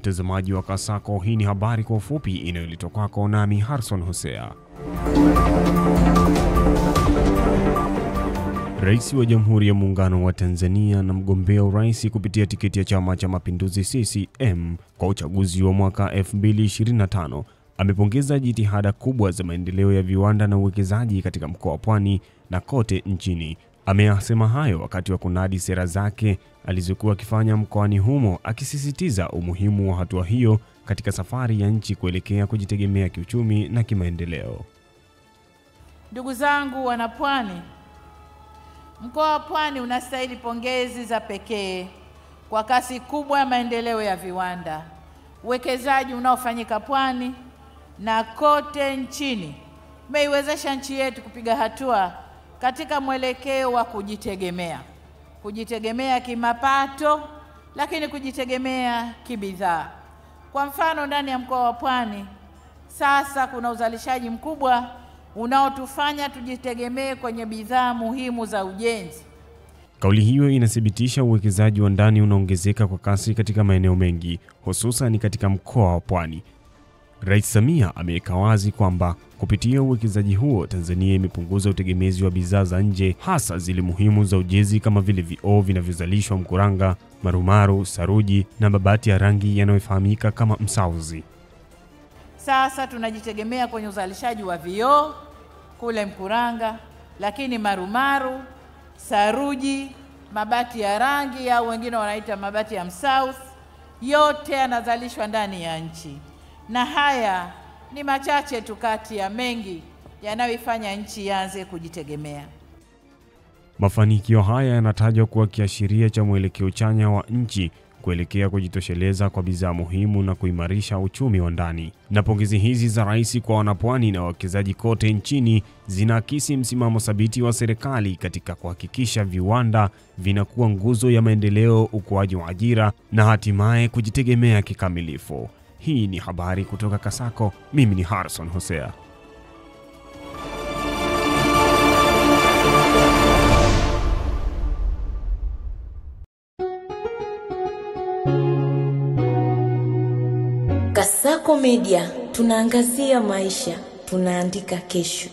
mtazamaji wa Kasako, hii ni habari kwa ufupi inayoletwa kwako nami Harrison Hosea. Rais wa Jamhuri ya Muungano wa Tanzania na mgombea urais kupitia tiketi ya Chama cha Mapinduzi CCM kwa uchaguzi wa mwaka 2025 amepongeza jitihada kubwa za maendeleo ya viwanda na uwekezaji katika mkoa wa Pwani na kote nchini. Ameyasema hayo wakati wa kunadi sera zake alizokuwa akifanya mkoani humo, akisisitiza umuhimu wa hatua hiyo katika safari ya nchi kuelekea kujitegemea kiuchumi na kimaendeleo. Ndugu zangu wanapwani, mkoa wa Pwani unastahili pongezi za pekee kwa kasi kubwa ya maendeleo ya viwanda, uwekezaji unaofanyika Pwani na kote nchini umeiwezesha nchi yetu kupiga hatua katika mwelekeo wa kujitegemea kimapato, lakini kujitegemea kibidhaa. Kwa mfano, ndani ya mkoa wa Pwani sasa kuna uzalishaji mkubwa unaotufanya tujitegemee kwenye bidhaa muhimu za ujenzi. Kauli hiyo inathibitisha uwekezaji wa ndani unaongezeka kwa kasi katika maeneo mengi, hususan katika mkoa wa Pwani. Rais Samia ameweka wazi kwamba kupitia uwekezaji huo Tanzania imepunguza utegemezi wa bidhaa za nje, hasa zile muhimu za ujenzi kama vile vioo vinavyozalishwa Mkuranga, marumaru, saruji na mabati ya rangi yanayofahamika kama msauzi. Sasa tunajitegemea kwenye uzalishaji wa vioo kule Mkuranga, lakini marumaru, saruji, mabati ya rangi au wengine wanaita mabati ya msauzi, yote yanazalishwa ndani ya nchi. Na haya ni machache tu kati ya mengi yanayoifanya nchi ianze kujitegemea. Mafanikio haya yanatajwa kuwa kiashiria cha mwelekeo chanya wa nchi kuelekea kujitosheleza kwa bidhaa muhimu na kuimarisha uchumi wa ndani. Na pongezi hizi za rais kwa wanapwani na wawekezaji kote nchini zinaakisi msimamo thabiti wa serikali katika kuhakikisha viwanda vinakuwa nguzo ya maendeleo, ukuaji wa ajira na hatimaye kujitegemea kikamilifu. Hii ni habari kutoka Kasako. Mimi ni Harrison Hosea. Kasako Media, tunaangazia maisha, tunaandika kesho.